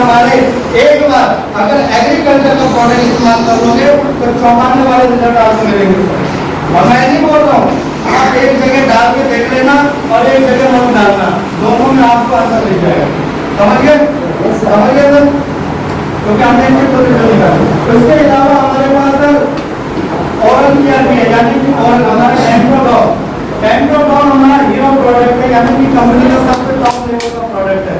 हमारे एक बार अगर एग्रीकल्चर का प्रोडक्ट इस्तेमाल कर लोगे तो 94 वाले रिजल्ट आपको मिलेंगे सर। और मैं नहीं बोल रहा हूँ, आप एक जगह डाल के देख लेना और एक जगह मत डालना, दोनों में आपको अंतर दिख जाएगा। समझ गए सर? क्योंकि हमने इसके तो रिजल्ट निकाला। उसके अलावा हमारे पास सर ओरल केयर भी है, यानी कि ओरल हमारा एंट्रोडॉन हमारा हीरो प्रोडक्ट है, यानी कि कंपनी का सबसे टॉप लेवल का प्रोडक्ट है।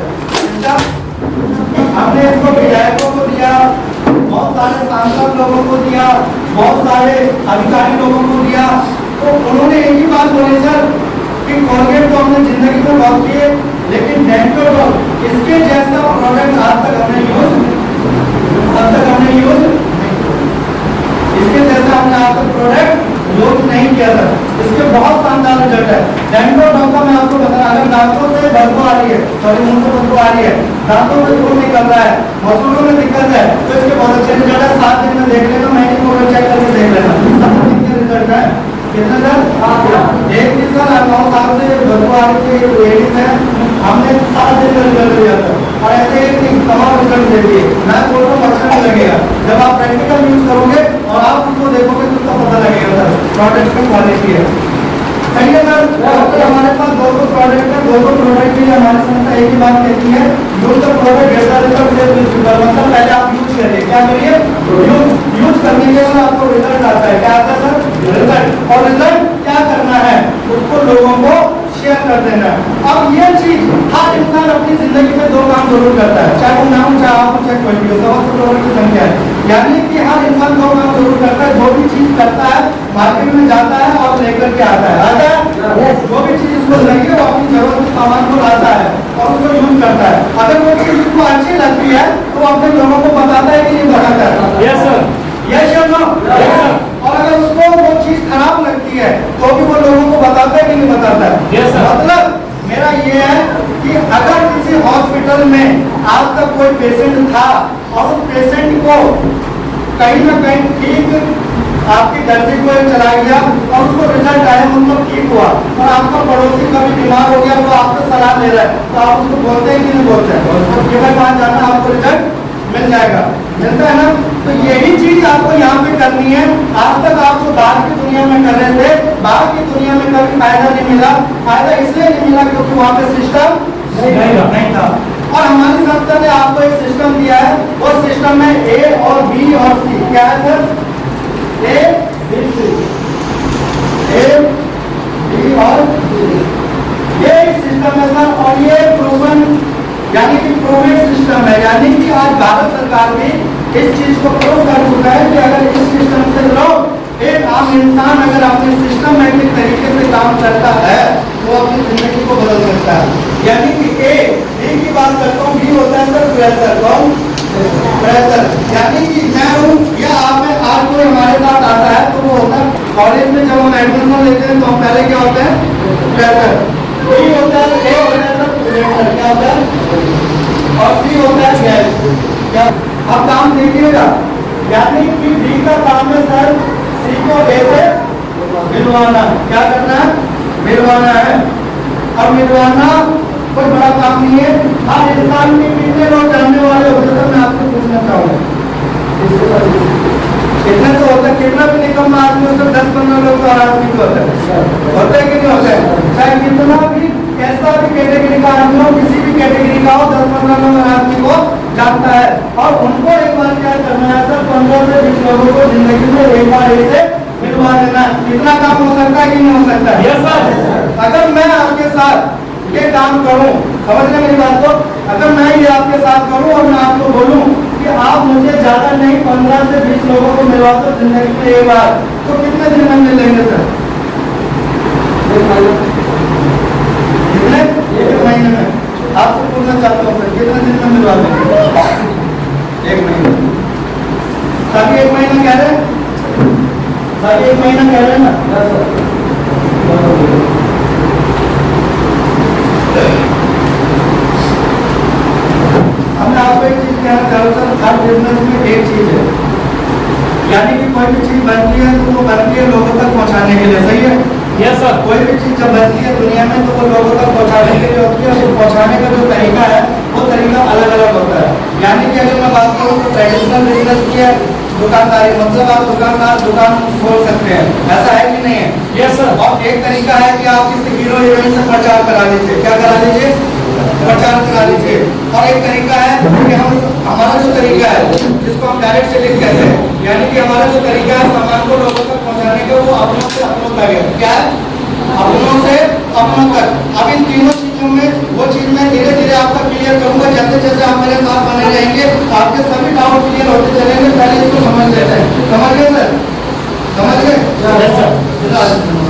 हमने इसको विधायकों को दिया, बहुत सारे सांसद लोगों को दिया, बहुत सारे अधिकारी लोगों को दिया, तो उन्होंने एक ही बात बोली सर कि कोलगेट तो हमने जिंदगी में बहुत किए, लेकिन डेंटोडॉन इसके जैसा प्रोडक्ट आज तक हमने यूज इसके जैसा हमने आज तक प्रोडक्ट यूज नहीं किया सर। इसके बहुत शानदार रिजल्ट है। डेंटोडॉन का मैं आपको बता, अगर दांतों से बदबू आ रही है, सॉरी मुंह से बदबू आ रही है, दांतों से धूल निकल रहा है, मसूड़ों में दिक्कत है, तो इसके बहुत अच्छे रिजल्ट है। 7 दिन में देख लेना, मैंने प्रोडक्ट चेक करके देख लेना, कितने रिजल्ट है, कितने सर? एक दिन सर 9 साल से बदबू आ रही थी, लेडीज है, हमने 7 दिन में रिजल्ट दिया था, और ऐसे एक दिन तमाम रिजल्ट दे दिए। मैं बोल रहा हूँ अच्छा नहीं लगेगा, जब आप प्रैक्टिकल यूज करोगे और आप उसको देखोगे तो उसका पता लगेगा सर प्रोडक्ट की क्वालिटी है। सही है सर? तो हमारे पास 200 प्रोडक्ट है, 200 प्रोडक्ट के लिए हमारी संस्था एक ही बात कहती है, use the product get the result से मतलब पहले आप यूज करिए। क्या करिए? यूज करने के बाद आपको रिजल्ट आता है। क्या आता है सर? रिजल्ट। और रिजल्ट क्या करना है, उसको लोगों को शेयर कर देना है। अब ये चीज हर इंसान अपनी जिंदगी में 2 काम जरूर करता है, चाहे वो नाम चाहे आप चाहे कोई भी हो, 100 करोड़ की संख्या है, यानी कि हर इंसान 2 काम जरूर करता है। जो भी चीज करता है मार्केट में जाता है और लेकर के आता है, जो भी चीज उसको लगी है वो अपनी जरूरत के सामान को लाता है और उसको यूज करता है। अगर वो चीज उसको अच्छी लगती है तो अपने लोगों को बताता है कि नहीं बताता है? यस सर, यस या नो? और अगर उसको वो चीज खराब लगती है तो भी वो लोगों को बताता है कि नहीं बताता है? yes, मतलब मेरा ये है कि अगर किसी हॉस्पिटल में आज तक कोई पेशेंट था और उस पेशेंट को कहीं ना कहीं ठीक आपके घर से कोई चला गया और उसको रिजल्ट आया, मतलब ठीक हुआ, और आपका पड़ोसी कभी बीमार हो गया तो आपसे सलाह ले रहा है, तो आप उसको बोलते हैं कि नहीं बोलते हैं कि भाई वहां जाना आपको रिजल्ट मिल जाएगा, मिलता है ना? तो यही चीज आपको यहाँ पे करनी है। आज तक आप जो बाहर की दुनिया में कर रहे थे, बाहर की दुनिया में कभी फायदा नहीं मिला। फायदा इसलिए नहीं मिला क्योंकि वहाँ पे सिस्टम नहीं था, और हमारी संस्था ने आपको एक सिस्टम दिया है। वो सिस्टम में ए और बी और सी। क्या है sir? A B C, A B और ये सिस्टम है सर, और ये प्रूवन यानी कि प्रूवेड सिस्टम है, यानी कि आज भारत सरकार भी इस चीज को प्रूव कर चुका है कि अगर इस सिस्टम से लोग एक आम इंसान अगर अपने सिस्टमैटिक तरीके से काम करता है तो अपनी जिंदगी को बदल सकता है। यानी कि ए बी की बात करता हूँ, बी होता है सर प्रेशर, कौन? प्रेशर, यानी कि मैं हूँ या आप में आज कोई हमारे साथ आता है तो वो होता है कॉलेज में जब हम एडमिशन लेते हैं तो हम पहले क्या होते हैं? प्रेशर। बी होता है, ए होता है सर प्रेशर, क्या होता है? और सी होता है गैस। क्या अब काम देखिएगा, यानी कि डी का काम है सर सी को ए से मिलवाना। क्या करना है? मिलवाना है। अब मिलवाना कोई बड़ा काम नहीं है। हर इंसान के कितने लोग जानने वाले होते हैं मैं आपसे पूछना चाहूँगा, कितने तो होता है? कितना भी निकम्मा आदमी हो, 10-15 लोग तो आदमी को होता है कि नहीं होता है? चाहे कितना भी कैसा भी कैटेगरी का आदमी हो, किसी भी कैटेगरी का हो, 10-15 लोग आदमी को जानता है। और उनको एक बार क्या करना है सर, 15 से 20 लोगों को जिंदगी में एक बार ऐसे मिलवा देना। कितना काम हो सकता है कि नहीं हो सकता? Yes sir. अगर मैं आपके साथ ये काम करूं, समझ लें मेरी बात को, अगर मैं ये आपके साथ करूं और मैं आपको बोलूं कि आप मुझे ज्यादा नहीं 15 से 20 लोगों को मिलवा दो जिंदगी में एक बार, तो कितने दिन में मिल लेंगे सर? कितने? 1 महीने में। आपसे पूछना चाहता हूँ सर, कितने दिन में मिलवा देंगे? 1 महीने। सभी 1 महीना कह रहे हैं? सभी 1 महीना कह रहे हैं ना? हमने आपको एक चीज कहना चाह रहा सर, हर बिजनेस में एक चीज है, यानी कि कोई भी चीज बनती है तो वो बनती है लोगों तक पहुंचाने के लिए। सही है? Yes sir. कोई भी चीज जब बनती है दुनिया में तो वो लोगों तक पहुंचाने के लिए होती है, और पहुंचाने का जो तरीका है वो तरीका अलग अलग होता है। यानी कि अगर मैं बात करूँ तो ट्रेडिशनल बिजनेस की है दुकानदारी, मतलब आप दुकान खोल सकते हैं, ऐसा है कि नहीं है? Yes sir. और एक तरीका है कि आप किसी हीरो हीरोइन से प्रचार करा लीजिए। क्या करा लीजिए? प्रचार करा लीजिए। और एक तरीका है कि हमारा जो तरीका है जिसको हम डायरेक्ट सेलिंग कहते हैं, यानी कि हमारा जो तरीका है सामान को लोगों तक पहुंचाने का, वो अपनों से अपनों तक है। क्या है? अपनों से अपनों तक। अब इन तीनों चीजों में वो चीज मैं धीरे धीरे आपका क्लियर करूंगा। जैसे जैसे आप मेरे साथ बने रहेंगे आपके सभी डाउट क्लियर होते चलेंगे। पहले इसको समझ लेते हैं। समझ गए सर? समझ गए? Yes sir.